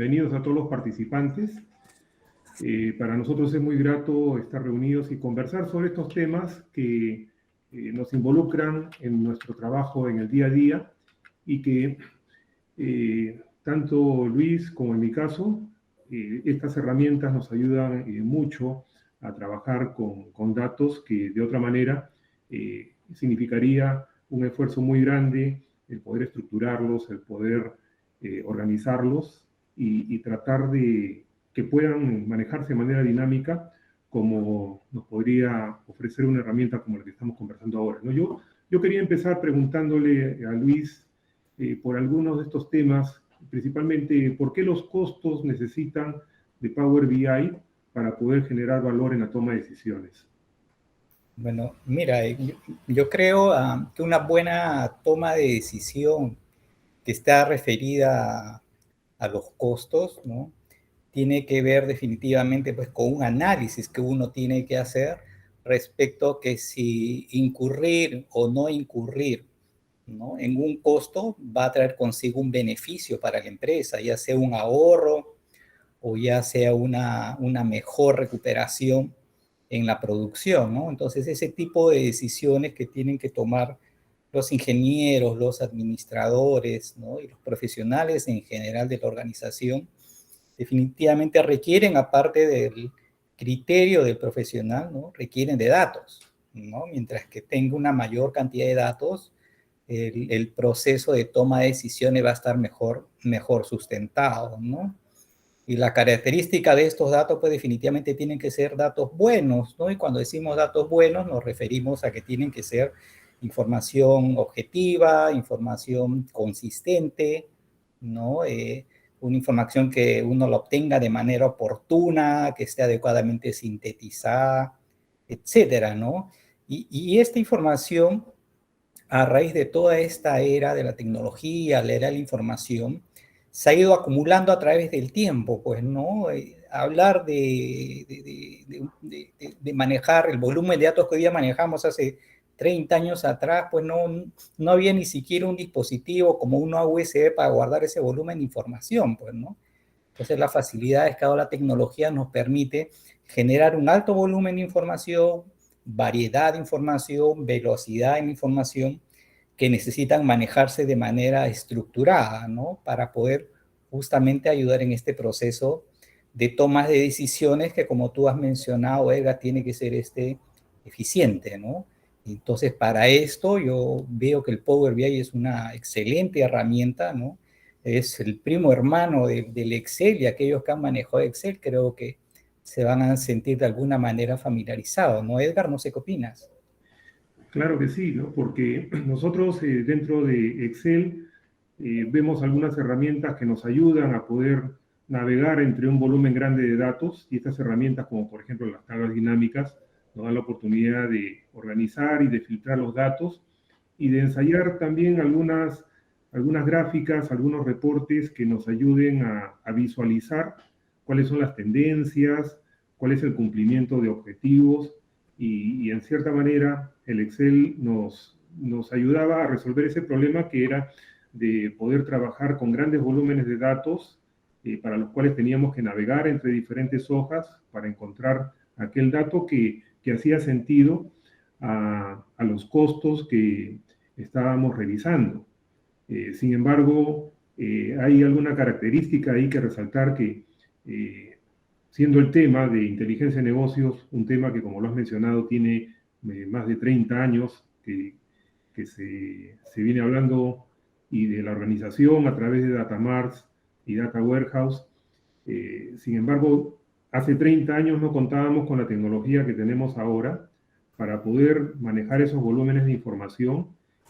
Bienvenidos a todos los participantes. Para nosotros es muy grato estar reunidos y conversar sobre estos temas que nos involucran en nuestro trabajo en el día a día y que tanto Luis como en mi caso, estas herramientas nos ayudan mucho a trabajar con datos que de otra manera significaría un esfuerzo muy grande el poder estructurarlos, el poder organizarlos y tratar de que puedan manejarse de manera dinámica como nos podría ofrecer una herramienta como la que estamos conversando ahora, ¿no? Yo quería empezar preguntándole a Luis por algunos de estos temas, principalmente por qué los costos necesitan de Power BI para poder generar valor en la toma de decisiones. Bueno, mira, yo creo que una buena toma de decisión que está referida a los costos, ¿no? Tiene que ver definitivamente pues, con un análisis que uno tiene que hacer respecto a que si incurrir o no incurrir, ¿no?, en un costo va a traer consigo un beneficio para la empresa, ya sea un ahorro o ya sea una mejor recuperación en la producción, ¿no? Entonces, ese tipo de decisiones que tienen que tomar los ingenieros, los administradores, ¿no?, y los profesionales en general de la organización, definitivamente requieren, aparte del criterio del profesional, ¿no?, requieren de datos, ¿no? Mientras que tenga una mayor cantidad de datos, el proceso de toma de decisiones va a estar mejor sustentado, ¿no? Y la característica de estos datos, pues definitivamente tienen que ser datos buenos, ¿no? Y cuando decimos datos buenos, nos referimos a que tienen que ser información objetiva, información consistente, ¿no? Una información que uno la obtenga de manera oportuna, que esté adecuadamente sintetizada, etcétera, ¿no? Y esta información, a raíz de toda esta era de la tecnología, la era de la información, se ha ido acumulando a través del tiempo, pues, ¿no? Hablar de manejar el volumen de datos que hoy día manejamos hace 30 años atrás, pues no había ni siquiera un dispositivo como una USB para guardar ese volumen de información, pues, ¿no? Entonces, las facilidades que ha dado la tecnología nos permite generar un alto volumen de información, variedad de información, velocidad en información, que necesitan manejarse de manera estructurada, ¿no? Para poder justamente ayudar en este proceso de tomas de decisiones que, como tú has mencionado, Edgar, tiene que ser eficiente, ¿no? Entonces, para esto yo veo que el Power BI es una excelente herramienta, ¿no? Es el primo hermano del Excel, y aquellos que han manejado Excel creo que se van a sentir de alguna manera familiarizados, ¿no, Edgar? No sé qué opinas. Claro que sí, ¿no? Porque nosotros dentro de Excel vemos algunas herramientas que nos ayudan a poder navegar entre un volumen grande de datos, y estas herramientas, como por ejemplo las tablas dinámicas, nos dan la oportunidad de organizar y de filtrar los datos y de ensayar también algunas gráficas, algunos reportes que nos ayuden a visualizar cuáles son las tendencias, cuál es el cumplimiento de objetivos y en cierta manera el Excel nos ayudaba a resolver ese problema que era de poder trabajar con grandes volúmenes de datos para los cuales teníamos que navegar entre diferentes hojas para encontrar aquel dato que hacía sentido a los costos que estábamos revisando. Sin embargo, hay alguna característica ahí que resaltar que, siendo el tema de inteligencia de negocios un tema que, como lo has mencionado, tiene más de 30 años que se viene hablando, y de la organización a través de Data Marts y Data Warehouse. Sin embargo, hace 30 años no contábamos con la tecnología que tenemos ahora para poder manejar esos volúmenes de información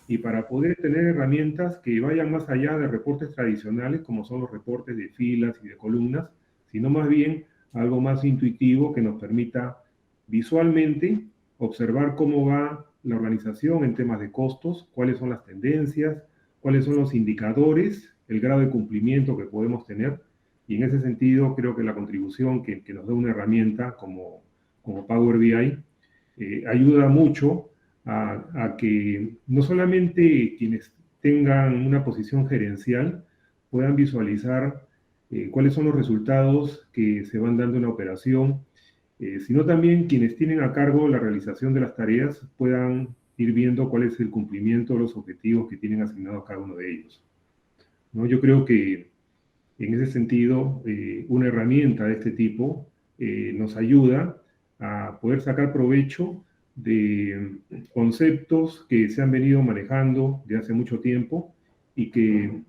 y para poder tener herramientas que vayan más allá de reportes tradicionales, como son los reportes de filas y de columnas, sino más bien algo más intuitivo que nos permita visualmente observar cómo va la organización en temas de costos, cuáles son las tendencias, cuáles son los indicadores, el grado de cumplimiento que podemos tener. Y en ese sentido, creo que la contribución que nos da una herramienta como Power BI ayuda mucho a que no solamente quienes tengan una posición gerencial puedan visualizar cuáles son los resultados que se van dando en la operación, sino también quienes tienen a cargo la realización de las tareas puedan ir viendo cuál es el cumplimiento de los objetivos que tienen asignados cada uno de ellos, ¿no? Yo creo que en ese sentido, una herramienta de este tipo nos ayuda a poder sacar provecho de conceptos que se han venido manejando de hace mucho tiempo y que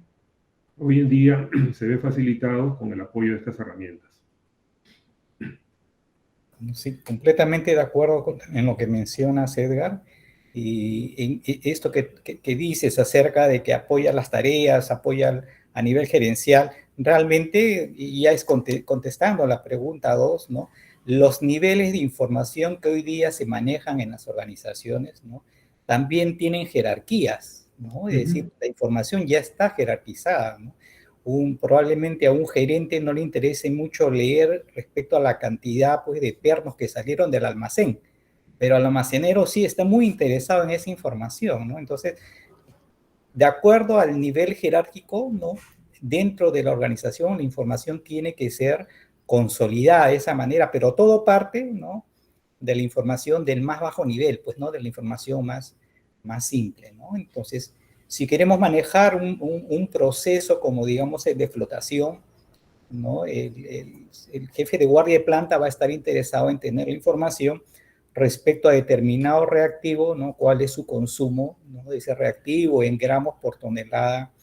hoy en día se ve facilitado con el apoyo de estas herramientas. Sí, completamente de acuerdo en lo que mencionas, Edgar. Y esto que dices acerca de que apoya las tareas, apoya a nivel gerencial, realmente, y ya es contestando a la pregunta 2, ¿no? Los niveles de información que hoy día se manejan en las organizaciones, ¿no? También tienen jerarquías, ¿no? Es decir, la información ya está jerarquizada, ¿no? Probablemente a un gerente no le interese mucho leer respecto a la cantidad, pues, de pernos que salieron del almacén, pero el almacenero sí está muy interesado en esa información, ¿no? Entonces, de acuerdo al nivel jerárquico, ¿no? Dentro de la organización, la información tiene que ser consolidada de esa manera, pero todo parte, ¿no? De la información del más bajo nivel, pues, ¿no? De la información más simple, ¿no? Entonces, si queremos manejar un proceso como, digamos, el de flotación, ¿no? El jefe de guardia de planta va a estar interesado en tener la información respecto a determinado reactivo, ¿no? Cuál es su consumo, ¿no? De ese reactivo en gramos por tonelada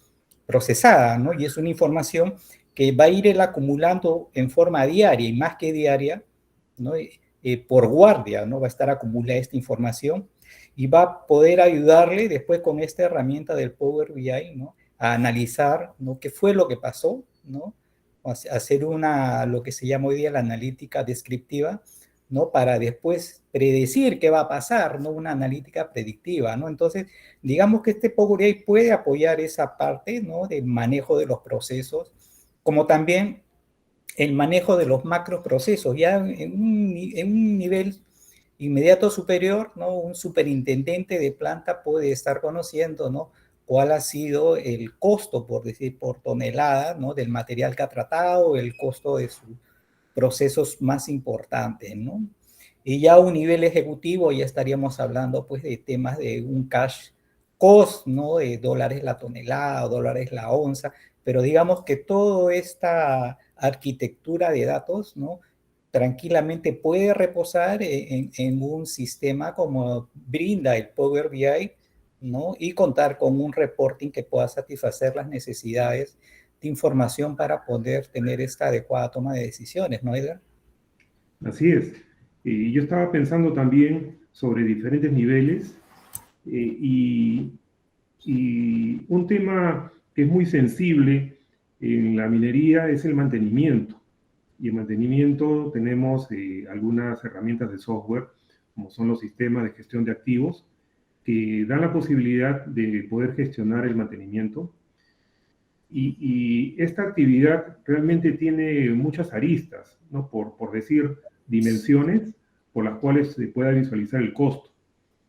procesada, ¿no? Y es una información que va a ir él acumulando en forma diaria y más que diaria, ¿no? Por guardia, ¿no? Va a estar acumulada esta información y va a poder ayudarle después con esta herramienta del Power BI, ¿no? A analizar, ¿no? ¿Qué fue lo que pasó, ¿no? Hacer lo que se llama hoy día la analítica descriptiva, ¿no? Para después predecir qué va a pasar, ¿no? Una analítica predictiva, ¿no? Entonces, digamos que este Power BI puede apoyar esa parte, ¿no? Del manejo de los procesos, como también el manejo de los macroprocesos, ya en un nivel inmediato superior, ¿no? Un superintendente de planta puede estar conociendo, ¿no? Cuál ha sido el costo, por decir, por tonelada, ¿no? Del material que ha tratado, el costo de sus procesos más importantes, ¿no? Y ya a un nivel ejecutivo ya estaríamos hablando, pues, de temas de un cash cost, ¿no? De dólares la tonelada, dólares la onza, pero digamos que toda esta arquitectura de datos, ¿no? Tranquilamente puede reposar en un sistema como brinda el Power BI, ¿no? Y contar con un reporting que pueda satisfacer las necesidades de información para poder tener esta adecuada toma de decisiones, ¿no, Edgar? Así es. Y yo estaba pensando también sobre diferentes niveles y, y un tema que es muy sensible en la minería es el mantenimiento. Y en mantenimiento tenemos algunas herramientas de software, como son los sistemas de gestión de activos, que dan la posibilidad de poder gestionar el mantenimiento. Y esta actividad realmente tiene muchas aristas, ¿no? Por decir dimensiones por las cuales se pueda visualizar el costo.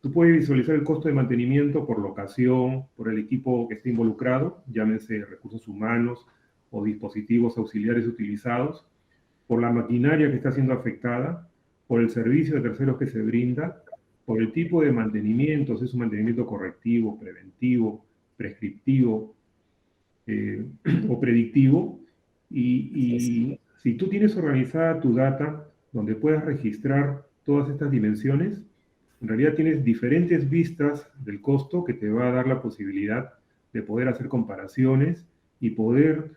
Tú puedes visualizar el costo de mantenimiento por locación, por el equipo que esté involucrado, llámense recursos humanos o dispositivos auxiliares utilizados, por la maquinaria que está siendo afectada, por el servicio de terceros que se brinda, por el tipo de mantenimiento, si es un mantenimiento correctivo, preventivo, prescriptivo eh, o predictivo. Y si tú tienes organizada tu data donde puedas registrar todas estas dimensiones, en realidad tienes diferentes vistas del costo que te va a dar la posibilidad de poder hacer comparaciones y poder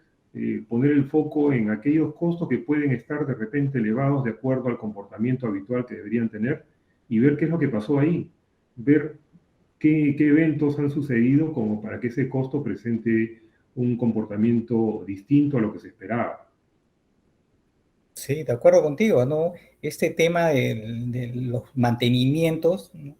poner el foco en aquellos costos que pueden estar de repente elevados de acuerdo al comportamiento habitual que deberían tener y ver qué es lo que pasó ahí, ver qué eventos han sucedido como para que ese costo presente un comportamiento distinto a lo que se esperaba. Sí, de acuerdo contigo, ¿no? Este tema de los mantenimientos, ¿no?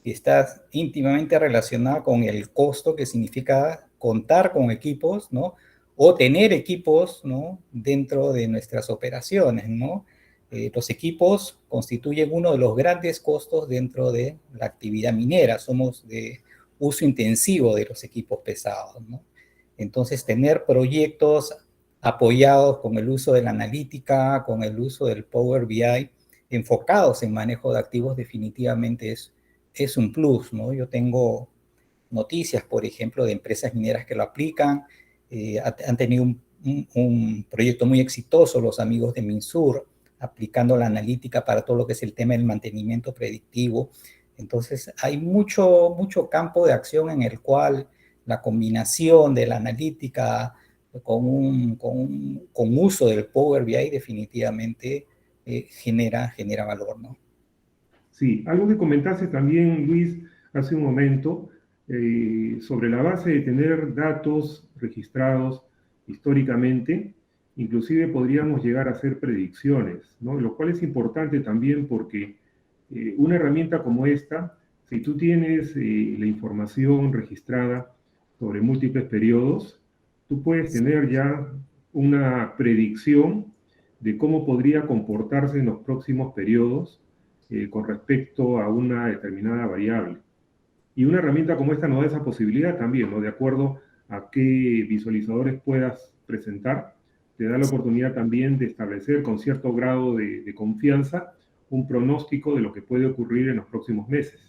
Está íntimamente relacionado con el costo que significa contar con equipos, ¿no? O tener equipos, ¿no? Dentro de nuestras operaciones, ¿no? Los equipos constituyen uno de los grandes costos dentro de la actividad minera. Somos de uso intensivo de los equipos pesados, ¿no? Entonces, tener proyectos apoyados con el uso de la analítica, con el uso del Power BI, enfocados en manejo de activos, definitivamente es un plus, ¿no? Yo tengo noticias, por ejemplo, de empresas mineras que lo aplican, han tenido un proyecto muy exitoso los amigos de Minsur, aplicando la analítica para todo lo que es el tema del mantenimiento predictivo. Entonces, hay mucho campo de acción en el cual la combinación de la analítica con uso del Power BI definitivamente genera valor, ¿no? Sí, algo que comentaste también, Luis, hace un momento, sobre la base de tener datos registrados históricamente, inclusive podríamos llegar a hacer predicciones, ¿no? Lo cual es importante también porque una herramienta como esta, si tú tienes la información registrada sobre múltiples periodos, tú puedes tener ya una predicción de cómo podría comportarse en los próximos periodos con respecto a una determinada variable. Y una herramienta como esta nos da esa posibilidad también, ¿no? De acuerdo a qué visualizadores puedas presentar, te da la oportunidad también de establecer con cierto grado de confianza un pronóstico de lo que puede ocurrir en los próximos meses.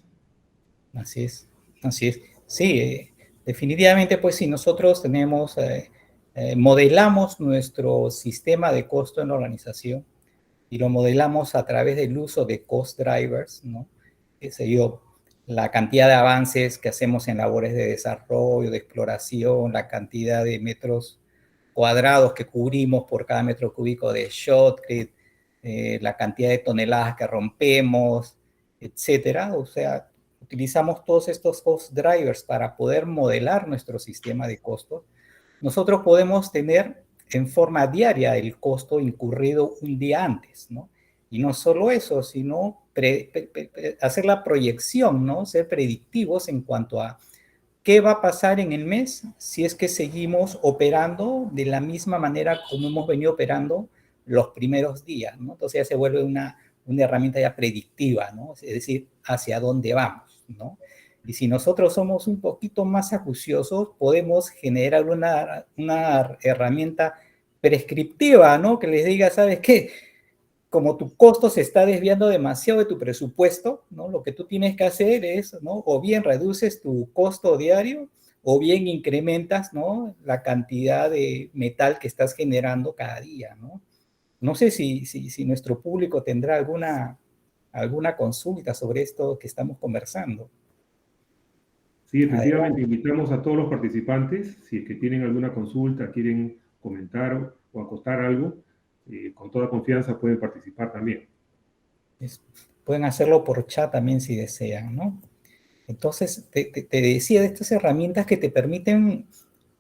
Así es, así es. Sí, definitivamente, pues si nosotros modelamos nuestro sistema de costo en la organización y lo modelamos a través del uso de cost drivers, ¿no? Qué sé yo, la cantidad de avances que hacemos en labores de desarrollo, de exploración, la cantidad de metros cuadrados que cubrimos por cada metro cúbico de shotcrete, la cantidad de toneladas que rompemos, etcétera. O sea, utilizamos todos estos cost drivers para poder modelar nuestro sistema de costos. Nosotros podemos tener en forma diaria el costo incurrido un día antes, ¿no? Y no solo eso, sino hacer la proyección, ¿no? Ser predictivos en cuanto a qué va a pasar en el mes si es que seguimos operando de la misma manera como hemos venido operando los primeros días, ¿no? Entonces ya se vuelve una herramienta ya predictiva, ¿no? Es decir, hacia dónde vamos, ¿no? Y si nosotros somos un poquito más acuciosos, podemos generar una herramienta prescriptiva, ¿no? Que les diga, ¿sabes qué? Como tu costo se está desviando demasiado de tu presupuesto, ¿no? Lo que tú tienes que hacer es, ¿no? O bien reduces tu costo diario, o bien incrementas, ¿no? La cantidad de metal que estás generando cada día, ¿no? No sé si nuestro público tendrá alguna consulta sobre esto que estamos conversando. Sí, efectivamente, Adelante. invitamos a todos los participantes, si es que tienen alguna consulta, quieren comentar o acotar algo, con toda confianza pueden participar también. Pueden hacerlo por chat también si desean, ¿no? Entonces, te decía de estas herramientas que te permiten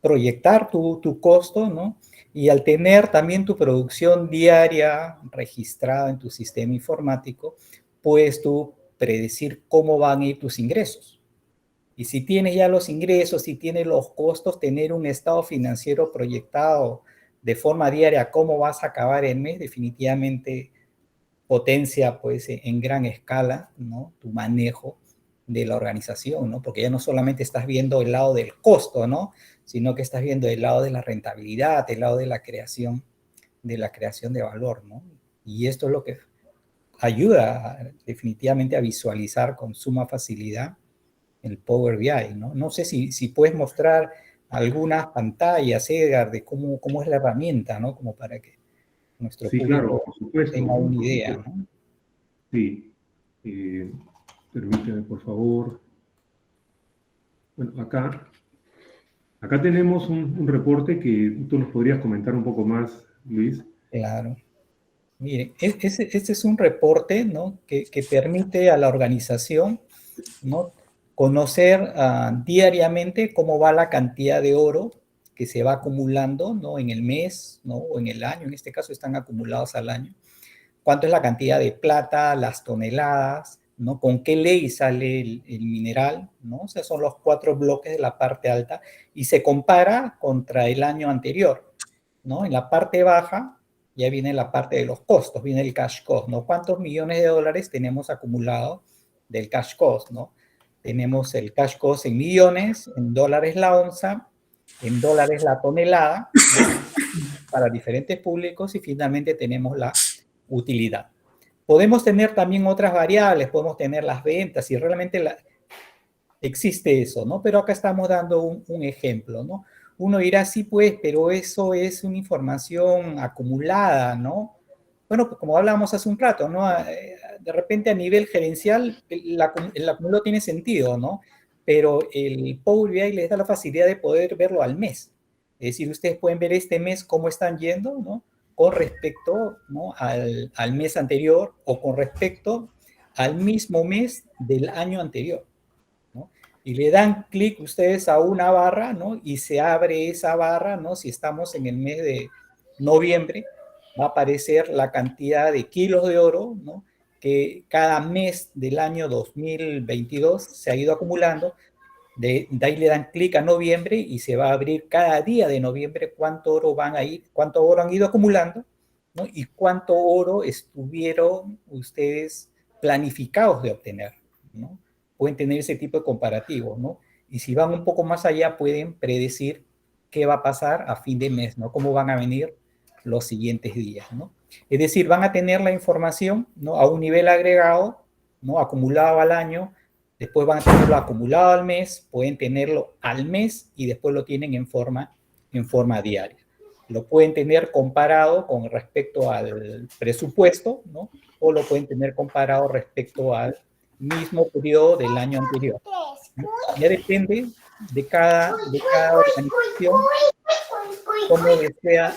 proyectar tu costo, ¿no? Y al tener también tu producción diaria registrada en tu sistema informático, puedes tú predecir cómo van a ir tus ingresos. Y si tienes ya los ingresos, si tienes los costos, tener un estado financiero proyectado de forma diaria, cómo vas a acabar el mes, definitivamente potencia pues en gran escala, ¿no? Tu manejo de la organización, ¿no? Porque ya no solamente estás viendo el lado del costo, ¿no? Sino que estás viendo el lado de la rentabilidad, el lado de la creación de valor, ¿no? Y esto es lo que ayuda definitivamente a visualizar con suma facilidad el Power BI, ¿no? No sé si puedes mostrar algunas pantallas, Edgar, de cómo es la herramienta, ¿no? Como para que nuestro Sí, claro, público por supuesto, tenga ¿no? una Por idea, supuesto. ¿no? Sí, permíteme, por favor. Bueno, acá tenemos un reporte que tú nos podrías comentar un poco más, Luis. Claro. Miren, este es un reporte, ¿no? que permite a la organización, ¿no? Conocer diariamente cómo va la cantidad de oro que se va acumulando, ¿no? En el mes, ¿no? O en el año, en este caso están acumulados al año. Cuánto es la cantidad de plata, las toneladas, ¿no? Con qué ley sale el mineral, ¿no? O sea, son los 4 bloques de la parte alta y se compara contra el año anterior, ¿no? En la parte baja ya viene la parte de los costos, viene el cash cost, ¿no? ¿Cuántos millones de dólares tenemos acumulado del cash cost, ¿no? Tenemos el cash cost en millones, en dólares la onza, en dólares la tonelada, ¿no? para diferentes públicos y finalmente tenemos la utilidad. Podemos tener también otras variables, podemos tener las ventas y realmente existe eso, ¿no? Pero acá estamos dando un ejemplo, ¿no? Uno dirá, sí, pues, pero eso es una información acumulada, ¿no? Bueno, pues como hablábamos hace un rato, ¿no? De repente a nivel gerencial el acumulo tiene sentido, ¿no? Pero el Power BI les da la facilidad de poder verlo al mes. Es decir, ustedes pueden ver este mes cómo están yendo, ¿no? Con respecto, ¿no? al mes anterior o con respecto al mismo mes del año anterior, ¿no? Y le dan clic ustedes a una barra, ¿no? Y se abre esa barra, ¿no? Si estamos en el mes de noviembre, va a aparecer la cantidad de kilos de oro, ¿no? Que cada mes del año 2022 se ha ido acumulando. De ahí le dan clic a noviembre y se va a abrir cada día de noviembre cuánto oro cuánto oro han ido acumulando, ¿no? Y cuánto oro estuvieron ustedes planificados de obtener, ¿no? Pueden tener ese tipo de comparativo, ¿no? Y si van un poco más allá, pueden predecir qué va a pasar a fin de mes, ¿no? Cómo van a venir los siguientes días, ¿no? Es decir, van a tener la información, ¿no? A un nivel agregado, ¿no? Acumulado al año, después van a tenerlo acumulado al mes, pueden tenerlo al mes y después lo tienen en forma diaria. Lo pueden tener comparado con respecto al presupuesto, ¿no? O lo pueden tener comparado respecto al mismo periodo del año anterior, ¿no? Ya depende de cada organización cómo desea.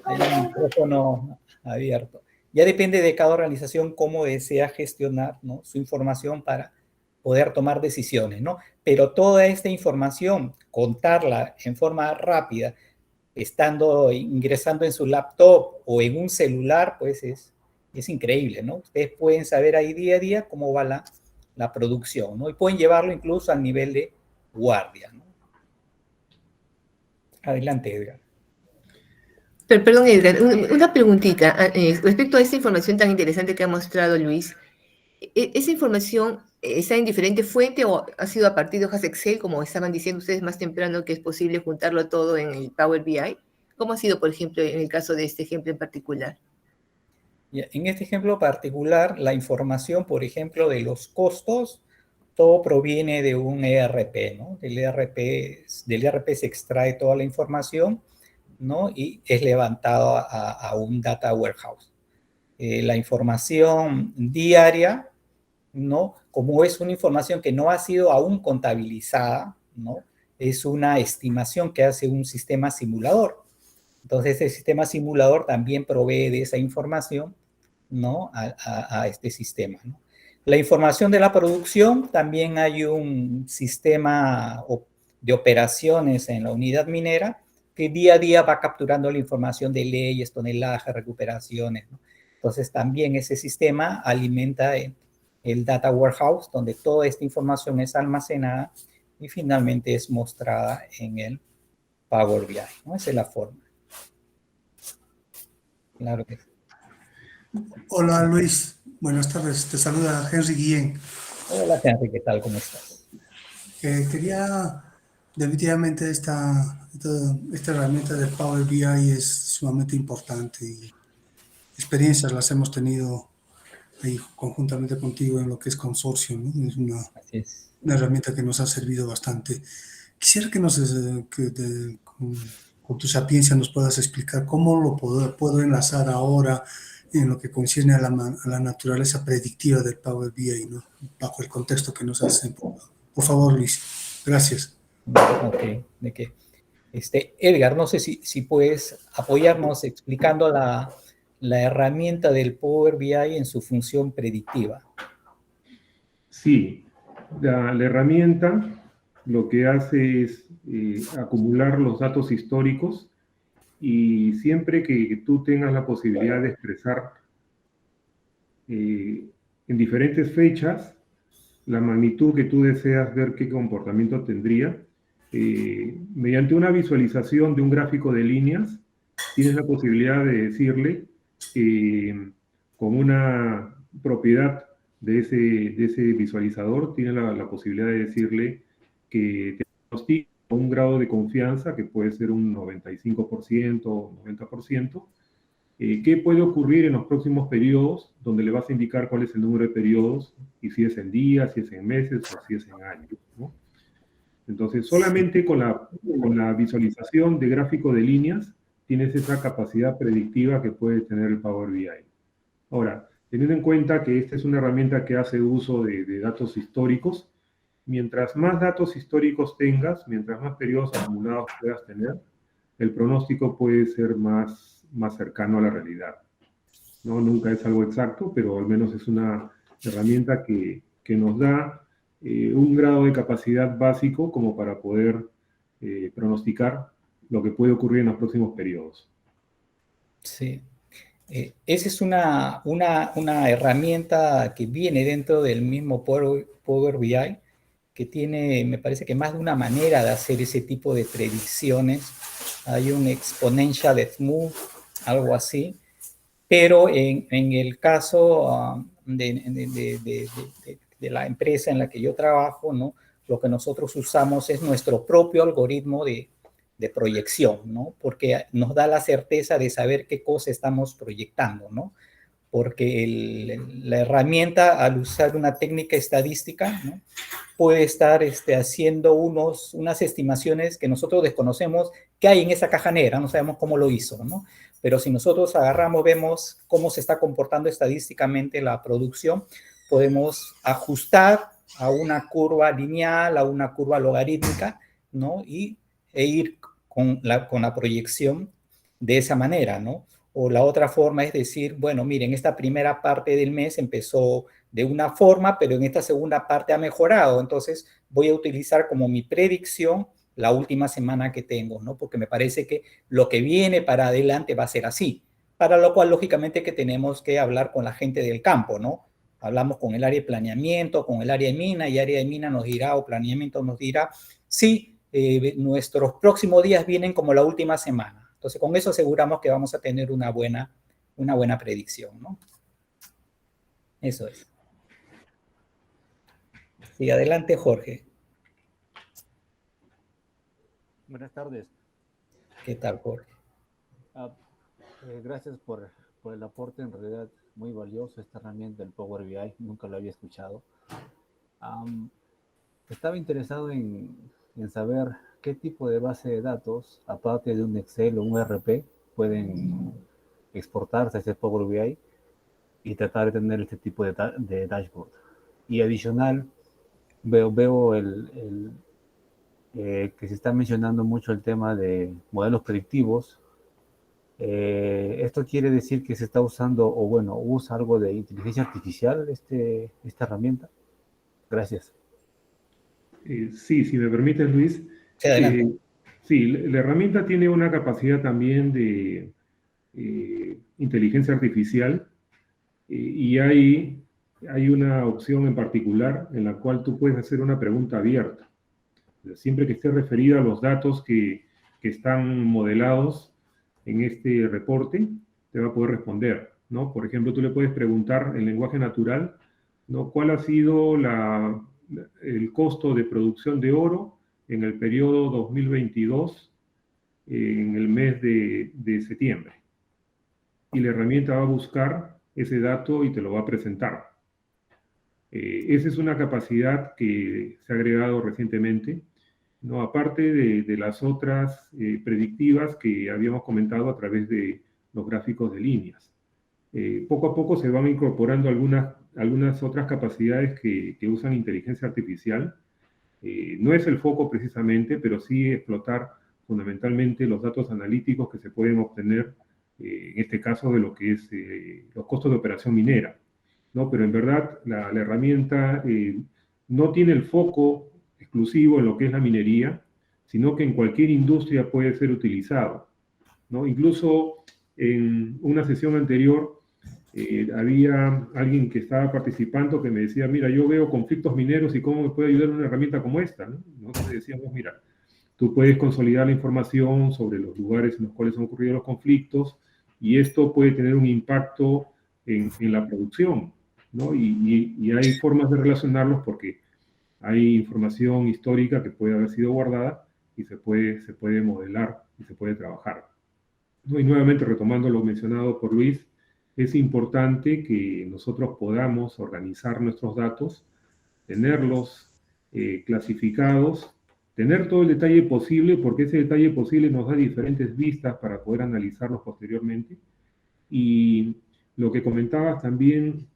Hay un micrófono abierto. Ya depende de cada organización cómo desea gestionar, ¿no? Su información para poder tomar decisiones, ¿no? Pero toda esta información, contarla en forma rápida, ingresando en su laptop o en un celular, pues es increíble, ¿no? Ustedes pueden saber ahí día a día cómo va la producción, ¿no? Y pueden llevarlo incluso al nivel de guardia, ¿no? Adelante, Edgar. Perdón, Edgar, una preguntita respecto a esta información tan interesante que ha mostrado Luis. ¿Esa información está en diferente fuente o ha sido a partir de hojas Excel, como estaban diciendo ustedes más temprano, que es posible juntarlo todo en el Power BI? ¿Cómo ha sido, por ejemplo, en el caso de este ejemplo en particular? En este ejemplo particular, la información, por ejemplo, de los costos, todo proviene de un ERP, ¿no? Del ERP se extrae toda la información, ¿no? Y es levantado a un data warehouse. La información diaria, ¿no? Como es una información que no ha sido aún contabilizada, ¿no? Es una estimación que hace un sistema simulador. Entonces, el sistema simulador también provee de esa información, ¿no? A este sistema, ¿no? La información de la producción, también hay un sistema de operaciones en la unidad minera que día a día va capturando la información de leyes, tonelaje, recuperaciones, ¿no? Entonces, también ese sistema alimenta el data warehouse, donde toda esta información es almacenada y finalmente es mostrada en el Power BI, ¿no? Esa es la forma. Claro que sí. Hola Luis, buenas tardes, te saluda Henry Guillén. Hola Henry, ¿qué tal? ¿Cómo estás? Quería, definitivamente esta herramienta de Power BI es sumamente importante y experiencias las hemos tenido ahí conjuntamente contigo en lo que es consorcio, ¿no? Es Así es. una herramienta que nos ha servido bastante. Quisiera que con tu sapiencia nos puedas explicar cómo lo puedo enlazar ahora en lo que concierne a la naturaleza predictiva del Power BI, ¿no? Bajo el contexto que nos has enfocado. Por favor, Luis. Gracias. Ok, de qué. Edgar, no sé si puedes apoyarnos explicando la herramienta del Power BI en su función predictiva. Sí, la herramienta lo que hace es acumular los datos históricos y siempre que tú tengas la posibilidad de expresar en diferentes fechas la magnitud que tú deseas ver qué comportamiento tendría, mediante una visualización de un gráfico de líneas, tienes la posibilidad de decirle con una propiedad de ese visualizador, tienes la posibilidad de decirle que te diagnostique un grado de confianza que puede ser un 95% o 90%. ¿Qué puede ocurrir en los próximos periodos? Donde le vas a indicar cuál es el número de periodos y si es en días, si es en meses o si es en años, ¿no? Entonces, solamente con la visualización de gráfico de líneas tienes esa capacidad predictiva que puede tener el Power BI. Ahora, teniendo en cuenta que esta es una herramienta que hace uso de datos históricos, mientras más datos históricos tengas, mientras más periodos acumulados puedas tener, el pronóstico puede ser más cercano a la realidad, ¿no? Nunca es algo exacto, pero al menos es una herramienta que nos da un grado de capacidad básico como para poder pronosticar lo que puede ocurrir en los próximos periodos. Sí. Esa es una herramienta que viene dentro del mismo Power BI, que tiene, me parece que más de una manera de hacer ese tipo de predicciones. Hay un exponential smooth, algo así, pero en el caso de la empresa en la que yo trabajo, ¿no? Lo que nosotros usamos es nuestro propio algoritmo de proyección, ¿no? Porque nos da la certeza de saber qué cosa estamos proyectando, ¿no? Porque la herramienta, al usar una técnica estadística, ¿no? Puede estar haciendo unas estimaciones que nosotros desconocemos qué hay en esa caja negra, no sabemos cómo lo hizo, ¿no? Pero si nosotros agarramos, vemos cómo se está comportando estadísticamente la producción, podemos ajustar a una curva lineal, a una curva logarítmica, ¿no? E ir con la proyección de esa manera, ¿no? O la otra forma es decir, bueno, miren, esta primera parte del mes empezó de una forma, pero en esta segunda parte ha mejorado. Entonces voy a utilizar como mi predicción la última semana que tengo, ¿no? Porque me parece que lo que viene para adelante va a ser así. Para lo cual, lógicamente, que tenemos que hablar con la gente del campo, ¿no? Hablamos con el área de planeamiento, con el área de mina, y área de mina nos dirá, o planeamiento nos dirá, sí, nuestros próximos días vienen como la última semana. Entonces, con eso aseguramos que vamos a tener una buena predicción, ¿no? Eso es. Sí, adelante, Jorge. Buenas tardes. ¿Qué tal, Jorge? Gracias por el aporte, en realidad muy valioso esta herramienta del Power BI, nunca lo había escuchado. Estaba interesado en saber qué tipo de base de datos, aparte de un Excel o un ERP, pueden exportarse a ese Power BI y tratar de tener este tipo de dashboard. Y adicional, veo que se está mencionando mucho el tema de modelos predictivos. Esto quiere decir que se está usando, o bueno, usa algo de inteligencia artificial esta herramienta. Gracias. Sí, si me permites, Luis. Sí, adelante. Sí, la herramienta tiene una capacidad también de inteligencia artificial y hay una opción en particular en la cual tú puedes hacer una pregunta abierta. Siempre que esté referida a los datos que están modelados en este reporte, te va a poder responder, ¿no? Por ejemplo, tú le puedes preguntar en lenguaje natural, ¿no? ¿Cuál ha sido el costo de producción de oro en el periodo 2022 en el mes de septiembre? Y la herramienta va a buscar ese dato y te lo va a presentar. Esa es una capacidad que se ha agregado recientemente, ¿no? Aparte de las otras predictivas que habíamos comentado a través de los gráficos de líneas. Poco a poco se van incorporando algunas otras capacidades que usan inteligencia artificial. No es el foco precisamente, pero sí explotar fundamentalmente los datos analíticos que se pueden obtener, en este caso de lo que es los costos de operación minera, ¿no? Pero en verdad la herramienta no tiene el foco exclusivo en lo que es la minería, sino que en cualquier industria puede ser utilizado, ¿no? Incluso en una sesión anterior había alguien que estaba participando que me decía, mira, yo veo conflictos mineros y cómo me puede ayudar una herramienta como esta, ¿no? Nosotros decíamos, mira, tú puedes consolidar la información sobre los lugares en los cuales han ocurrido los conflictos y esto puede tener un impacto en la producción, ¿no? Y hay formas de relacionarlos porque hay información histórica que puede haber sido guardada y se puede modelar y se puede trabajar. Y nuevamente, retomando lo mencionado por Luis, es importante que nosotros podamos organizar nuestros datos, tenerlos clasificados, tener todo el detalle posible, porque ese detalle posible nos da diferentes vistas para poder analizarlos posteriormente. Y lo que comentabas también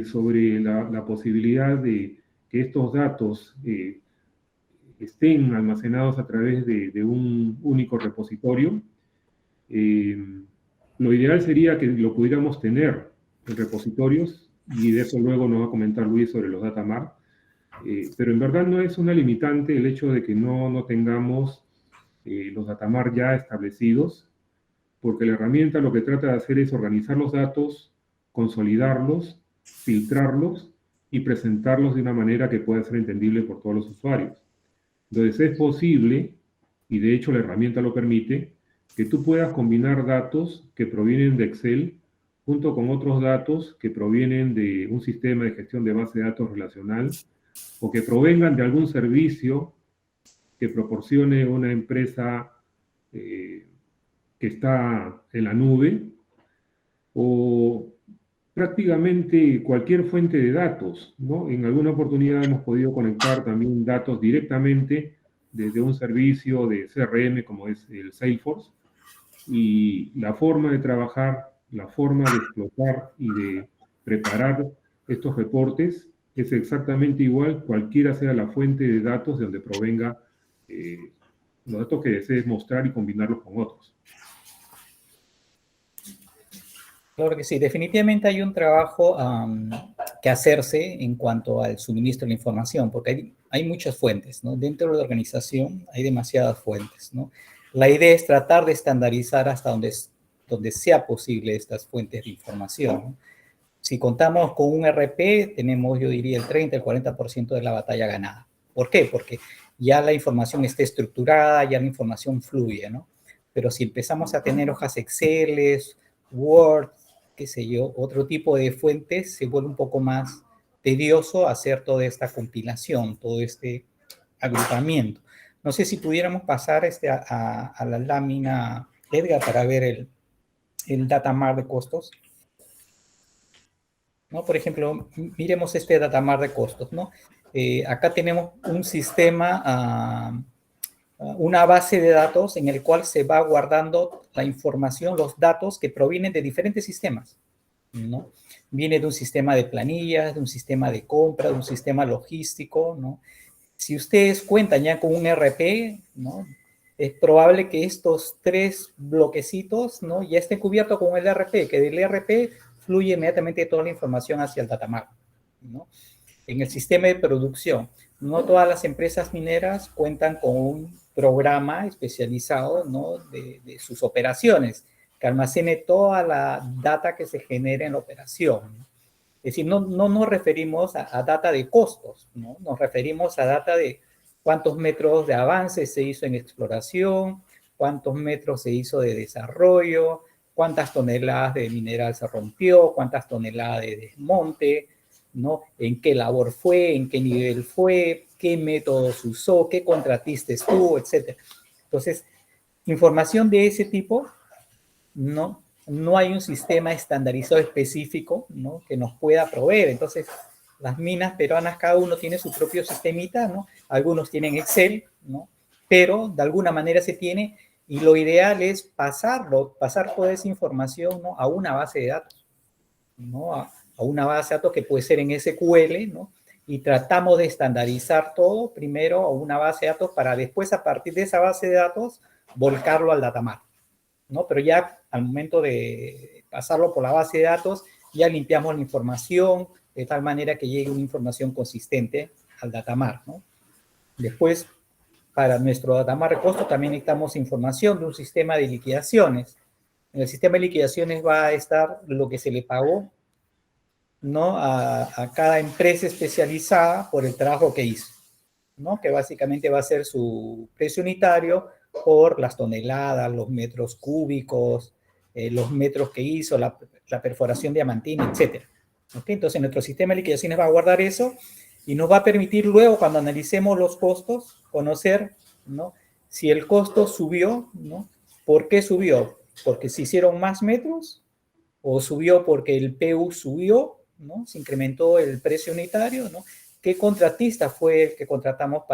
sobre la posibilidad de que estos datos estén almacenados a través de un único repositorio, lo ideal sería que lo pudiéramos tener en repositorios, y de eso luego nos va a comentar Luis sobre los data mart, pero en verdad no es una limitante el hecho de que no tengamos los data mart ya establecidos, porque la herramienta lo que trata de hacer es organizar los datos, consolidarlos, filtrarlos y presentarlos de una manera que pueda ser entendible por todos los usuarios. Entonces es posible, y de hecho la herramienta lo permite, que tú puedas combinar datos que provienen de Excel junto con otros datos que provienen de un sistema de gestión de base de datos relacional o que provengan de algún servicio que proporcione una empresa que está en la nube, o prácticamente cualquier fuente de datos, ¿no? En alguna oportunidad hemos podido conectar también datos directamente desde un servicio de CRM como es el Salesforce, y la forma de trabajar, la forma de explotar y de preparar estos reportes es exactamente igual, cualquiera sea la fuente de datos de donde provenga los datos que desees mostrar y combinarlos con otros. Claro que sí, definitivamente hay un trabajo que hacerse en cuanto al suministro de la información, porque hay muchas fuentes, ¿no? Dentro de la organización hay demasiadas fuentes, ¿no? La idea es tratar de estandarizar hasta donde sea posible estas fuentes de información, ¿no? Si contamos con un RP, tenemos, yo diría, el 30, el 40% de la batalla ganada. ¿Por qué? Porque ya la información está estructurada, ya la información fluye, ¿no? Pero si empezamos a tener hojas Excel, Word, qué sé yo, otro tipo de fuentes, se vuelve un poco más tedioso hacer toda esta compilación, todo este agrupamiento. No sé si pudiéramos pasar a la lámina, Edgar, para ver el data mart de costos. ¿No? Por ejemplo, miremos este data mart de costos, ¿no? Acá tenemos un sistema, una base de datos en el cual se va guardando la información, los datos que provienen de diferentes sistemas, ¿no? Viene de un sistema de planillas, de un sistema de compra, de un sistema logístico, ¿no? Si ustedes cuentan ya con un ERP, ¿no? Es probable que estos 3 bloquecitos, ¿no? Ya estén cubiertos con el ERP, que del ERP fluye inmediatamente toda la información hacia el data mart, ¿no? En el sistema de producción, no todas las empresas mineras cuentan con un programa especializado, ¿no? de sus operaciones, que almacene toda la data que se genera en la operación, ¿no? Es decir, no nos referimos a data de costos, ¿no? Nos referimos a data de cuántos metros de avance se hizo en exploración, cuántos metros se hizo de desarrollo, cuántas toneladas de mineral se rompió, cuántas toneladas de desmonte, ¿no? En qué labor fue, en qué nivel fue, qué métodos usó, qué contratista estuvo, etc. Entonces, información de ese tipo, no hay un sistema estandarizado específico, ¿no? Que nos pueda proveer. Entonces, las minas peruanas, cada uno tiene su propio sistemita, ¿no? Algunos tienen Excel, ¿no? Pero de alguna manera se tiene, y lo ideal es pasar toda esa información, ¿no? A una base de datos, ¿no? A una base de datos que puede ser en SQL, ¿no? Y tratamos de estandarizar todo primero a una base de datos para después, a partir de esa base de datos, volcarlo al data mart, ¿no? Pero ya al momento de pasarlo por la base de datos, ya limpiamos la información de tal manera que llegue una información consistente al data mart, ¿no? Después, para nuestro data mart de costos también necesitamos información de un sistema de liquidaciones. En el sistema de liquidaciones va a estar lo que se le pagó, ¿no? a cada empresa especializada por el trabajo que hizo, ¿no? Que básicamente va a ser su precio unitario por las toneladas, los metros cúbicos, los metros que hizo, la perforación diamantina, etc. ¿Okay? Entonces, nuestro sistema de liquidaciones va a guardar eso y nos va a permitir luego, cuando analicemos los costos, conocer, ¿no? Si el costo subió, ¿no? ¿Por qué subió? ¿Porque se hicieron más metros? ¿O subió porque el PU subió, ¿no? Se incrementó el precio unitario, ¿no? ¿Qué contratista fue el que contratamos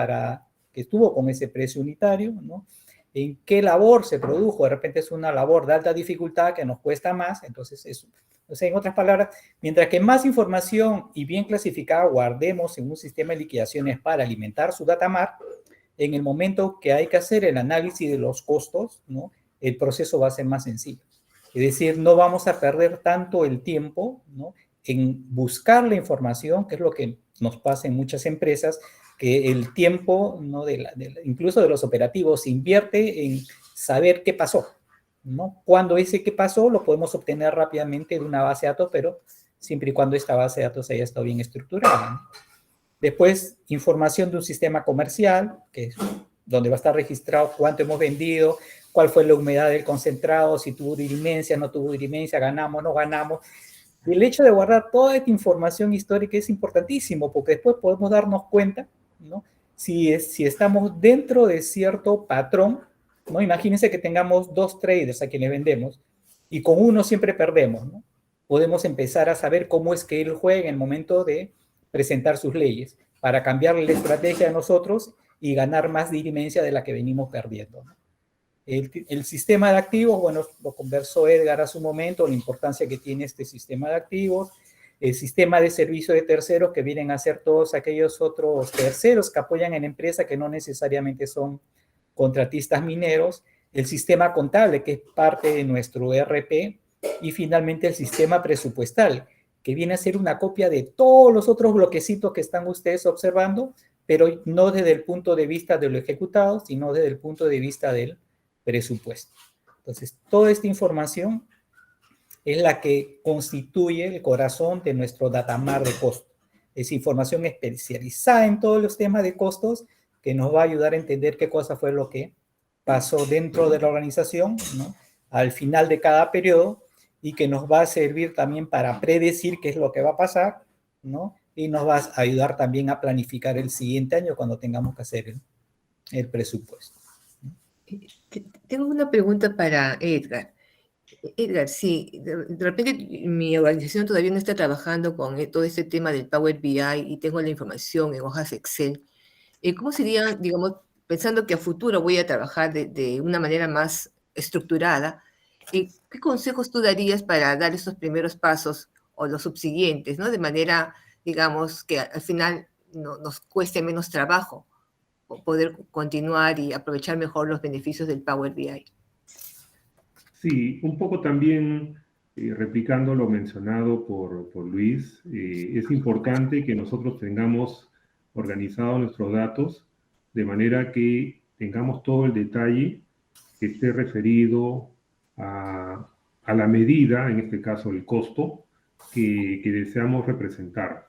que estuvo con ese precio unitario, ¿no? ¿En qué labor se produjo? De repente es una labor de alta dificultad que nos cuesta más, entonces eso. O sea, en otras palabras, mientras que más información y bien clasificada guardemos en un sistema de liquidaciones para alimentar su data mart, en el momento que hay que hacer el análisis de los costos, ¿no? El proceso va a ser más sencillo. Es decir, no vamos a perder tanto el tiempo, ¿no? En buscar la información, que es lo que nos pasa en muchas empresas, que el tiempo, ¿no? Incluso de los operativos, se invierte en saber qué pasó, ¿no? Cuando ese qué pasó lo podemos obtener rápidamente de una base de datos, pero siempre y cuando esta base de datos haya estado bien estructurada, ¿no? Después, información de un sistema comercial, que es donde va a estar registrado cuánto hemos vendido, cuál fue la humedad del concentrado, si tuvo dirimencia, no tuvo dirimencia, ganamos, no ganamos. Y el hecho de guardar toda esta información histórica es importantísimo, porque después podemos darnos cuenta, ¿no? Si estamos dentro de cierto patrón, ¿no? Imagínense que tengamos 2 traders a quienes vendemos, y con uno siempre perdemos, ¿no? Podemos empezar a saber cómo es que él juega en el momento de presentar sus leyes, para cambiarle la estrategia a nosotros y ganar más dirimencia de la que venimos perdiendo, ¿no? El sistema de activos, bueno, lo conversó Edgar hace un momento, la importancia que tiene este sistema de activos, el sistema de servicio de terceros, que vienen a ser todos aquellos otros terceros que apoyan en la empresa, que no necesariamente son contratistas mineros, el sistema contable, que es parte de nuestro ERP, y finalmente el sistema presupuestal, que viene a ser una copia de todos los otros bloquecitos que están ustedes observando, pero no desde el punto de vista de lo ejecutado, sino desde el punto de vista del presupuesto. Entonces, toda esta información es la que constituye el corazón de nuestro datamart de costos. Es información especializada en todos los temas de costos que nos va a ayudar a entender qué cosa fue lo que pasó dentro de la organización, ¿no? Al final de cada periodo, y que nos va a servir también para predecir qué es lo que va a pasar, ¿no? Y nos va a ayudar también a planificar el siguiente año cuando tengamos que hacer el presupuesto. Tengo una pregunta para Edgar. Edgar, sí, de repente mi organización todavía no está trabajando con todo este tema del Power BI y tengo la información en hojas Excel. ¿Cómo sería, digamos, pensando que a futuro voy a trabajar de una manera más estructurada? ¿Qué consejos tú darías para dar esos primeros pasos o los subsiguientes, ¿no? De manera, digamos, que al final nos cueste menos trabajo poder continuar y aprovechar mejor los beneficios del Power BI. Sí, un poco también replicando lo mencionado por Luis, es importante que nosotros tengamos organizados nuestros datos de manera que tengamos todo el detalle que esté referido a la medida, en este caso el costo, que deseamos representar.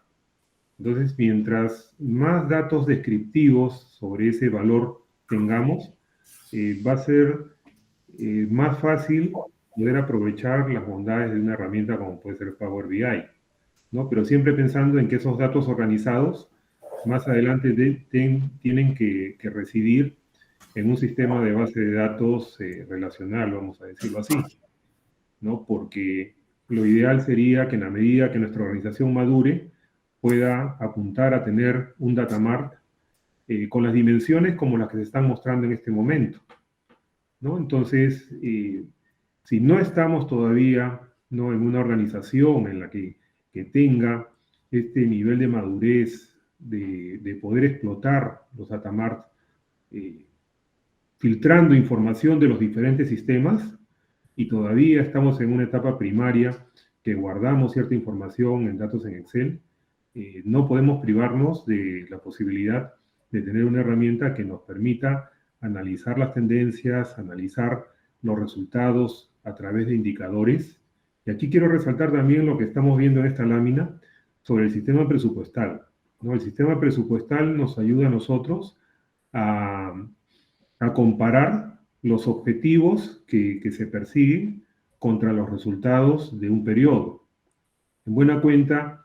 Entonces, mientras más datos descriptivos sobre ese valor tengamos, va a ser más fácil poder aprovechar las bondades de una herramienta como puede ser Power BI, ¿no? Pero siempre pensando en que esos datos organizados más adelante tienen que residir en un sistema de base de datos relacional, vamos a decirlo así, ¿no? Porque lo ideal sería que en la medida que nuestra organización madure, pueda apuntar a tener un datamart con las dimensiones como las que se están mostrando en este momento, ¿no? Entonces, si no estamos todavía, ¿no?, en una organización en la que tenga este nivel de madurez de poder explotar los datamart, filtrando información de los diferentes sistemas, y todavía estamos en una etapa primaria que guardamos cierta información en datos en Excel, no podemos privarnos de la posibilidad de tener una herramienta que nos permita analizar las tendencias, analizar los resultados a través de indicadores. Y aquí quiero resaltar también lo que estamos viendo en esta lámina sobre el sistema presupuestal, ¿no? El sistema presupuestal nos ayuda a nosotros a comparar los objetivos que se persiguen contra los resultados de un periodo. En buena cuenta,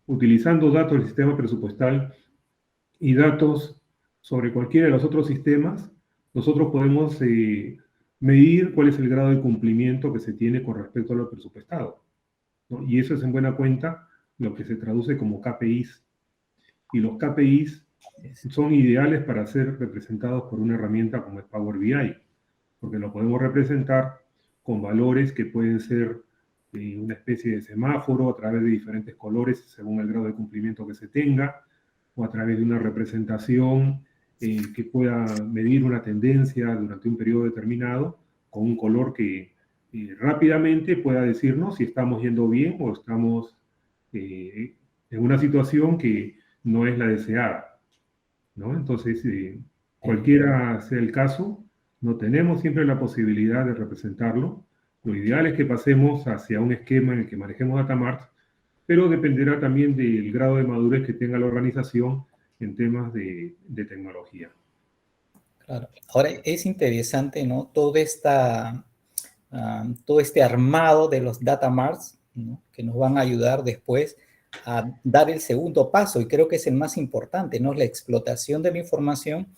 utilizando datos del sistema presupuestal y datos sobre cualquiera de los otros sistemas, nosotros podemos medir cuál es el grado de cumplimiento que se tiene con respecto a lo presupuestado, ¿no? Y eso es en buena cuenta lo que se traduce como KPIs. Y los KPIs son ideales para ser representados por una herramienta como es Power BI, porque lo podemos representar con valores que pueden ser una especie de semáforo a través de diferentes colores según el grado de cumplimiento que se tenga, o a través de una representación que pueda medir una tendencia durante un periodo determinado con un color que rápidamente pueda decirnos si estamos yendo bien o estamos en una situación que no es la deseada, ¿no? Entonces, cualquiera sea el caso, no tenemos siempre la posibilidad de representarlo. Lo ideal es que pasemos hacia un esquema en el que manejemos DataMart, pero dependerá también del grado de madurez que tenga la organización en temas de tecnología. Claro. Ahora es interesante, ¿no? Todo este armado de los data marts, ¿no? Que nos van a ayudar después a dar el segundo paso, y creo que es el más importante, ¿no? La explotación de la información,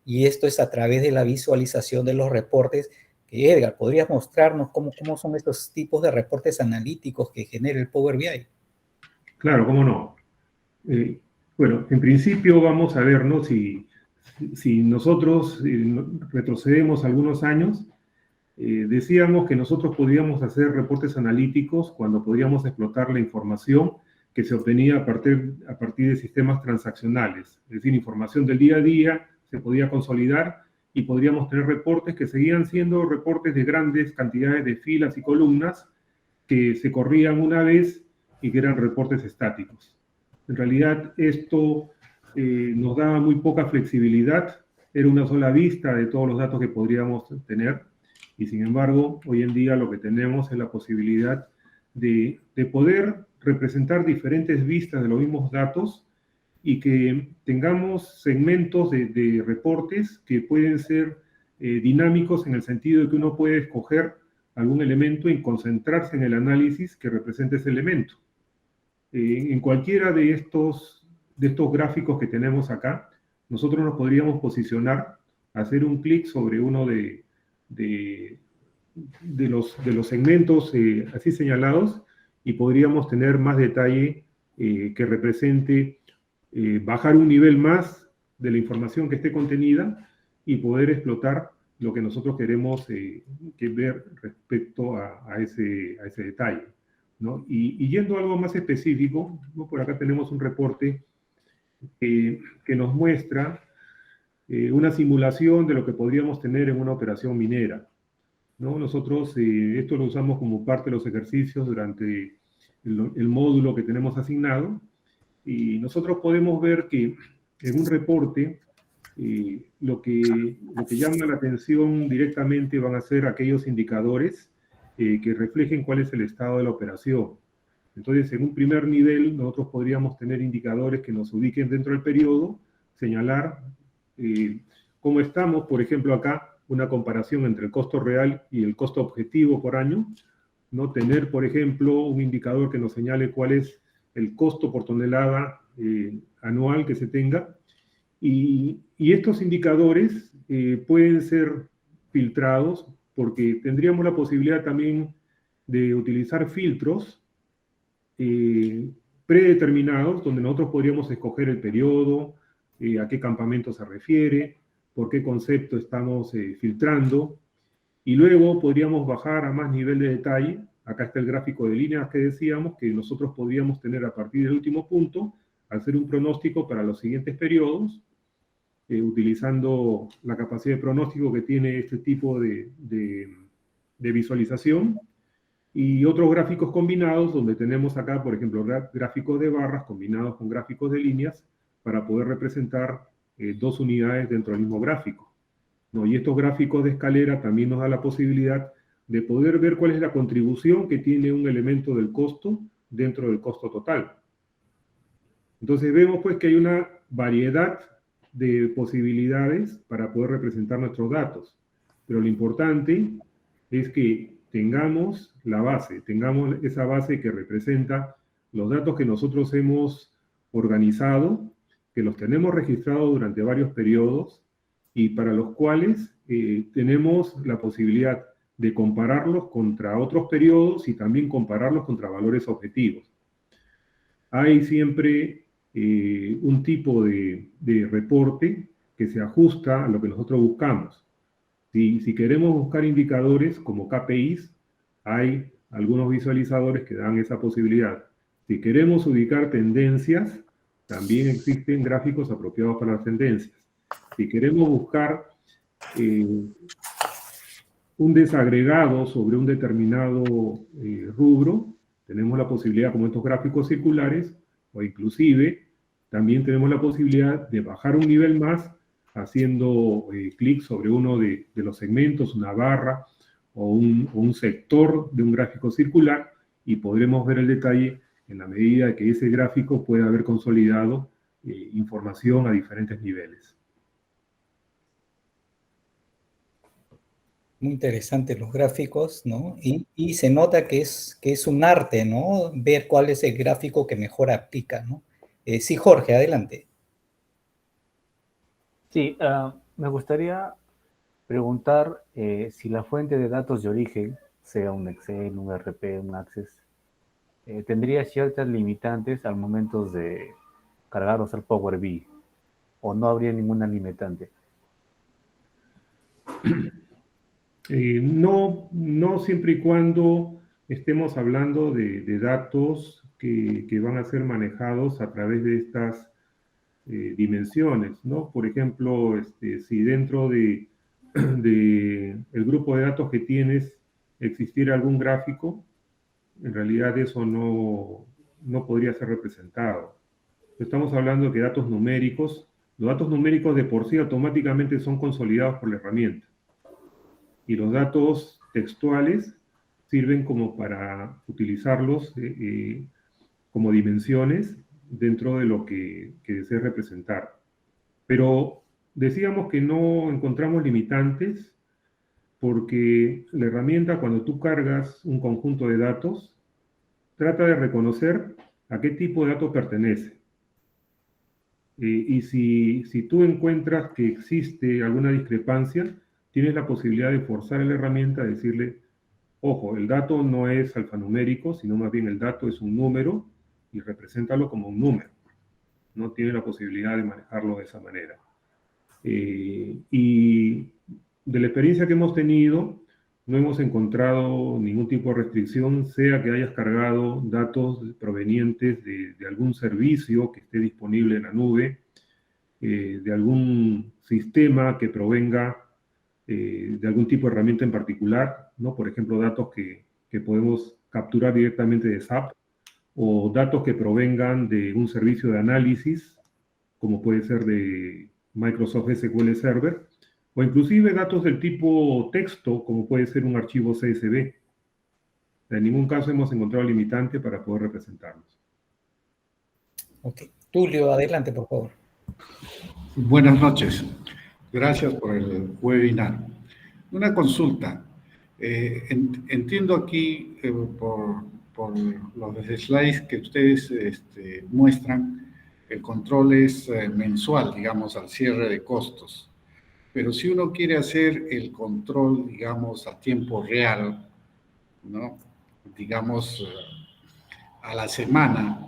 y esto es a través de la visualización de los reportes. Edgar, ¿podrías mostrarnos cómo son estos tipos de reportes analíticos que genera el Power BI? Claro, cómo no. Bueno, en principio vamos a ver, ¿no? Si nosotros retrocedemos algunos años, decíamos que nosotros podíamos hacer reportes analíticos cuando podíamos explotar la información que se obtenía a partir de sistemas transaccionales. Es decir, información del día a día se podía consolidar y podríamos tener reportes que seguían siendo reportes de grandes cantidades de filas y columnas que se corrían una vez y que eran reportes estáticos. En realidad, esto nos daba muy poca flexibilidad, era una sola vista de todos los datos que podríamos tener, y sin embargo, hoy en día lo que tenemos es la posibilidad de poder representar diferentes vistas de los mismos datos y que tengamos segmentos de reportes que pueden ser dinámicos en el sentido de que uno puede escoger algún elemento y concentrarse en el análisis que representa ese elemento. En cualquiera de estos gráficos que tenemos acá, nosotros nos podríamos posicionar, hacer un clic sobre uno de los segmentos así señalados, y podríamos tener más detalle que represente bajar un nivel más de la información que esté contenida y poder explotar lo que nosotros queremos ver respecto a ese detalle, ¿no? Y yendo a algo más específico, ¿no? Por acá tenemos un reporte que nos muestra una simulación de lo que podríamos tener en una operación minera, ¿no? Nosotros esto lo usamos como parte de los ejercicios durante el módulo que tenemos asignado, y nosotros podemos ver que en un reporte lo que llama la atención directamente van a ser aquellos indicadores que reflejen cuál es el estado de la operación. Entonces, en un primer nivel, nosotros podríamos tener indicadores que nos ubiquen dentro del periodo, señalar cómo estamos, por ejemplo, acá, una comparación entre el costo real y el costo objetivo por año, ¿no? Tener, por ejemplo, un indicador que nos señale cuál es el costo por tonelada anual que se tenga, y estos indicadores pueden ser filtrados porque tendríamos la posibilidad también de utilizar filtros predeterminados, donde nosotros podríamos escoger el periodo, a qué campamento se refiere, por qué concepto estamos filtrando, y luego podríamos bajar a más nivel de detalle. Acá está el gráfico de líneas que decíamos, que nosotros podríamos tener a partir del último punto, hacer un pronóstico para los siguientes periodos, utilizando la capacidad de pronóstico que tiene este tipo de visualización, y otros gráficos combinados, donde tenemos acá, por ejemplo, gráficos de barras combinados con gráficos de líneas, para poder representar dos unidades dentro del mismo gráfico, ¿no? Y estos gráficos de escalera también nos da la posibilidad de poder ver cuál es la contribución que tiene un elemento del costo dentro del costo total. Entonces vemos pues que hay una variedad de posibilidades para poder representar nuestros datos, pero lo importante es que tengamos la base, tengamos esa base que representa los datos que nosotros hemos organizado, que los tenemos registrados durante varios periodos y para los cuales tenemos la posibilidad de compararlos contra otros periodos y también compararlos contra valores objetivos. Hay siempre un tipo de reporte que se ajusta a lo que nosotros buscamos. Si queremos buscar indicadores como KPIs, hay algunos visualizadores que dan esa posibilidad. Si queremos ubicar tendencias, también existen gráficos apropiados para las tendencias. Si queremos buscar un desagregado sobre un determinado rubro, tenemos la posibilidad, como estos gráficos circulares, o inclusive también tenemos la posibilidad de bajar un nivel más haciendo clic sobre uno de los segmentos, una barra o un sector de un gráfico circular, y podremos ver el detalle en la medida que ese gráfico pueda haber consolidado información a diferentes niveles. Muy interesantes los gráficos, ¿no? Y se nota que es un arte, ¿no? Ver cuál es el gráfico que mejor aplica, ¿no? Sí, Jorge, adelante. Sí, me gustaría preguntar si la fuente de datos de origen, sea un Excel, un RP, un Access, tendría ciertas limitantes al momento de cargarlos al Power BI, o no habría ninguna limitante. No siempre y cuando estemos hablando de datos que van a ser manejados a través de estas dimensiones, ¿no? Por ejemplo, si dentro de el grupo de datos que tienes existiera algún gráfico, en realidad eso no podría ser representado. Estamos hablando de que los datos numéricos de por sí automáticamente son consolidados por la herramienta. Y los datos textuales sirven como para utilizarlos como dimensiones dentro de lo que desees representar. Pero decíamos que no encontramos limitantes porque la herramienta, cuando tú cargas un conjunto de datos, trata de reconocer a qué tipo de datos pertenece. Y si tú encuentras que existe alguna discrepancia, tienes la posibilidad de forzar a la herramienta a decirle, ojo, el dato no es alfanumérico, sino más bien el dato es un número y represéntalo como un número. No tiene la posibilidad de manejarlo de esa manera. Y de la experiencia que hemos tenido, no hemos encontrado ningún tipo de restricción, sea que hayas cargado datos provenientes de algún servicio que esté disponible en la nube, de algún sistema que provenga de algún tipo de herramienta en particular, ¿no? Por ejemplo, datos que podemos capturar directamente de SAP, o datos que provengan de un servicio de análisis, como puede ser de Microsoft SQL Server, o inclusive datos del tipo texto, como puede ser un archivo CSV. En ningún caso hemos encontrado limitante para poder representarlos. Ok. Tulio, adelante, por favor. Buenas noches. Gracias por el webinar. Una consulta. Entiendo aquí por los slides que ustedes muestran, el control es mensual, digamos, al cierre de costos. Pero si uno quiere hacer el control, digamos, a tiempo real, ¿no? Digamos, a la semana,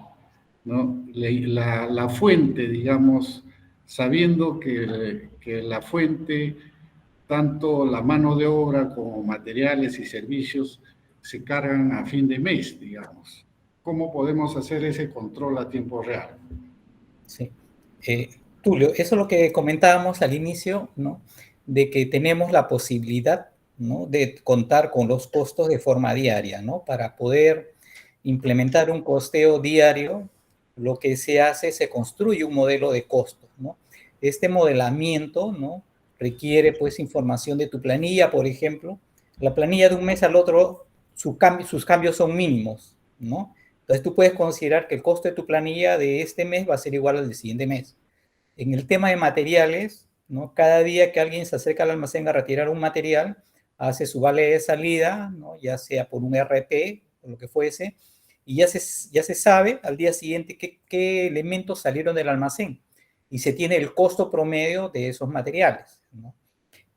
¿no? La fuente, digamos, sabiendo que la fuente, tanto la mano de obra como materiales y servicios, se cargan a fin de mes, digamos. ¿Cómo podemos hacer ese control a tiempo real? Sí. Tulio, eso es lo que comentábamos al inicio, ¿no? De que tenemos la posibilidad, ¿no? De contar con los costos de forma diaria, ¿no? Para poder implementar un costeo diario, lo que se hace, se construye un modelo de costos, ¿no? Este modelamiento, ¿no? Requiere, pues, información de tu planilla, por ejemplo. La planilla de un mes al otro, sus cambios son mínimos, ¿no? Entonces, tú puedes considerar que el costo de tu planilla de este mes va a ser igual al del siguiente mes. En el tema de materiales, ¿no? Cada día que alguien se acerca al almacén a retirar un material, hace su vale de salida, ¿no? Ya sea por un RP o lo que fuese, y ya se sabe al día siguiente qué elementos salieron del almacén y se tiene el costo promedio de esos materiales, ¿no?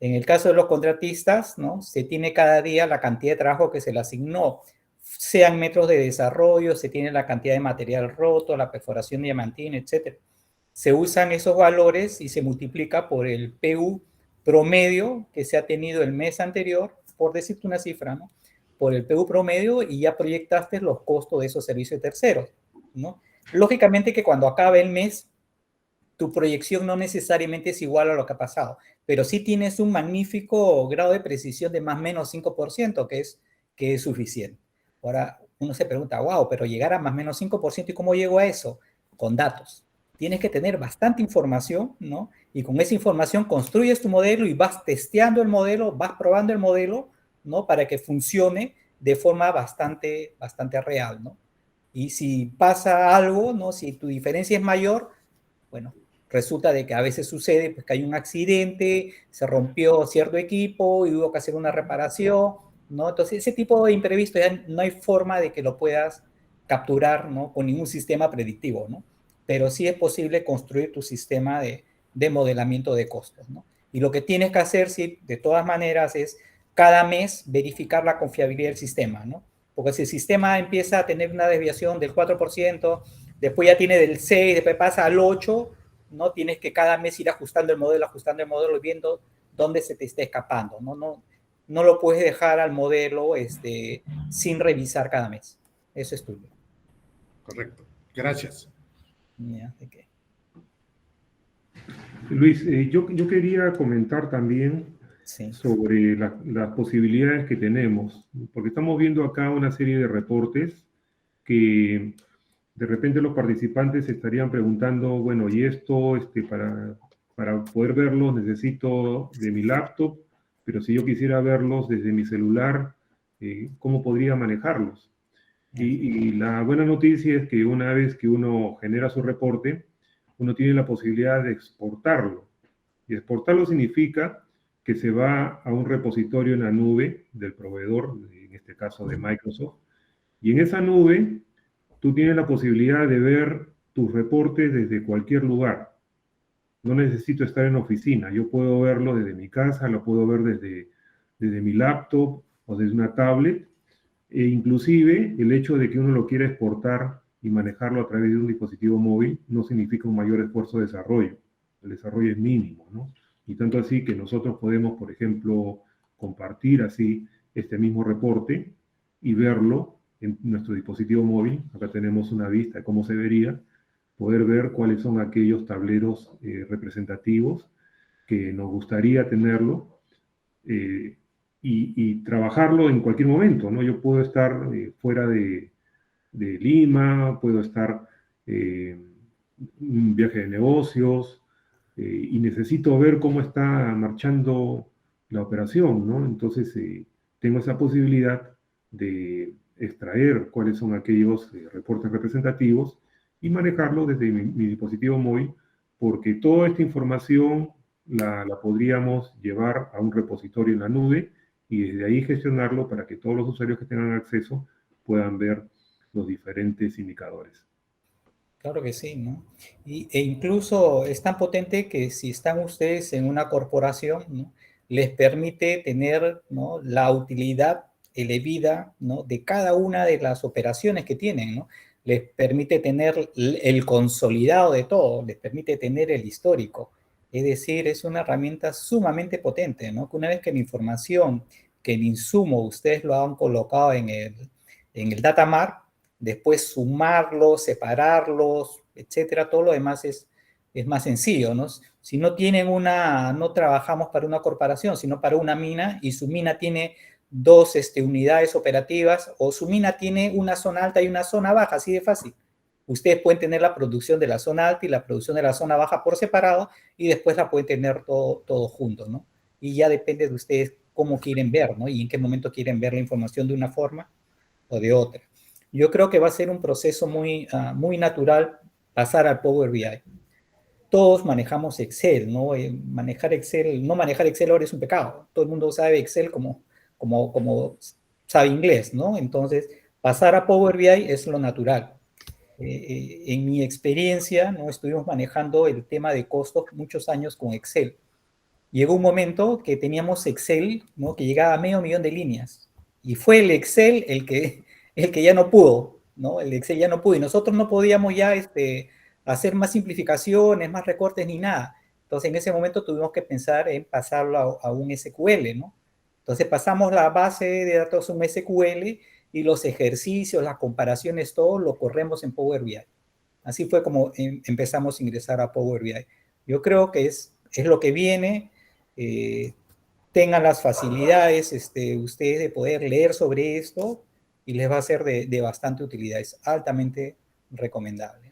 En el caso de los contratistas, ¿no? Se tiene cada día la cantidad de trabajo que se le asignó, sean metros de desarrollo, se tiene la cantidad de material roto, la perforación diamantina, etc. Se usan esos valores y se multiplica por el PU promedio que se ha tenido el mes anterior, por decirte una cifra, ¿no? Por el PU promedio, y ya proyectaste los costos de esos servicios terceros, ¿no? Lógicamente que cuando acabe el mes, tu proyección no necesariamente es igual a lo que ha pasado, pero sí tienes un magnífico grado de precisión de más o menos 5%, que es suficiente. Ahora, uno se pregunta, wow, pero llegar a más o menos 5%, ¿y cómo llego a eso? Con datos. Tienes que tener bastante información, ¿no? Y con esa información construyes tu modelo y vas testeando el modelo, vas probando el modelo, ¿no? Para que funcione de forma bastante real, ¿no? Y si pasa algo, ¿no? Si tu diferencia es mayor, bueno, resulta de que a veces sucede pues, que hay un accidente, se rompió cierto equipo y hubo que hacer una reparación, ¿no? Entonces, ese tipo de imprevisto ya no hay forma de que lo puedas capturar, ¿no? Con ningún sistema predictivo, ¿no? Pero sí es posible construir tu sistema de modelamiento de costos, ¿no? Y lo que tienes que hacer, sí, de todas maneras, es cada mes verificar la confiabilidad del sistema, ¿no? Porque si el sistema empieza a tener una desviación del 4%, después ya tiene del 6, después pasa al 8, ¿no? Tienes que cada mes ir ajustando el modelo y viendo dónde se te está escapando, ¿no? No lo puedes dejar al modelo sin revisar cada mes. Eso es tuyo. Correcto. Gracias. Ya, okay. Luis, yo quería comentar también Sí. sobre las posibilidades que tenemos, porque estamos viendo acá una serie de reportes que de repente los participantes se estarían preguntando, bueno, y esto, para poder verlos necesito de mi laptop, pero si yo quisiera verlos desde mi celular, ¿cómo podría manejarlos? Y la buena noticia es que una vez que uno genera su reporte, uno tiene la posibilidad de exportarlo. Y exportarlo significa que se va a un repositorio en la nube del proveedor, en este caso de Microsoft, y en esa nube tú tienes la posibilidad de ver tus reportes desde cualquier lugar. No necesito estar en oficina, yo puedo verlo desde mi casa, lo puedo ver desde mi laptop o desde una tablet, e inclusive el hecho de que uno lo quiera exportar y manejarlo a través de un dispositivo móvil no significa un mayor esfuerzo de desarrollo. El desarrollo es mínimo, ¿no? Y tanto así que nosotros podemos, por ejemplo, compartir así este mismo reporte y verlo en nuestro dispositivo móvil. Acá tenemos una vista de cómo se vería, poder ver cuáles son aquellos tableros representativos que nos gustaría tenerlo y trabajarlo en cualquier momento, ¿no? Yo puedo estar fuera de Lima, puedo estar en un viaje de negocios y necesito ver cómo está marchando la operación, ¿no? Entonces tengo esa posibilidad de extraer cuáles son aquellos reportes representativos y manejarlo desde mi dispositivo móvil, porque toda esta información la podríamos llevar a un repositorio en la nube y desde ahí gestionarlo para que todos los usuarios que tengan acceso puedan ver los diferentes indicadores. Claro que sí, ¿no? E incluso es tan potente que si están ustedes en una corporación, ¿no? Les permite tener, ¿no? La utilidad elevada, ¿no? De cada una de las operaciones que tienen, ¿no? Les permite tener el consolidado de todo, les permite tener el histórico. Es decir, es una herramienta sumamente potente, ¿no? Que una vez que la información, que el insumo, ustedes lo han colocado en el data mart, después sumarlos, separarlos, etcétera, todo lo demás es más sencillo, ¿no? Si no tienen no trabajamos para una corporación, sino para una mina, y su mina tiene dos unidades operativas, o su mina tiene una zona alta y una zona baja, así de fácil. Ustedes pueden tener la producción de la zona alta y la producción de la zona baja por separado, y después la pueden tener todo junto, ¿no? Y ya depende de ustedes cómo quieren ver, ¿no? Y en qué momento quieren ver la información de una forma o de otra. Yo creo que va a ser un proceso muy natural pasar al Power BI. Todos manejamos Excel, ¿no? No manejar Excel ahora es un pecado. Todo el mundo sabe Excel como sabe inglés, ¿no? Entonces, pasar a Power BI es lo natural. En mi experiencia, ¿no? Estuvimos manejando el tema de costos muchos años con Excel. llegó un momento que teníamos Excel, ¿no? Que llegaba a 500.000 de líneas. Y fue el Excel el que ya no pudo, ¿no? El Excel ya no pudo. Y nosotros no podíamos ya hacer más simplificaciones, más recortes ni nada. Entonces, en ese momento tuvimos que pensar en pasarlo a un SQL, ¿no? Entonces, pasamos la base de datos a un SQL y los ejercicios, las comparaciones, todo lo corremos en Power BI. Así fue como empezamos a ingresar a Power BI. Yo creo que es lo que viene. Tengan las facilidades ustedes de poder leer sobre esto y les va a ser de bastante utilidad. Es altamente recomendable.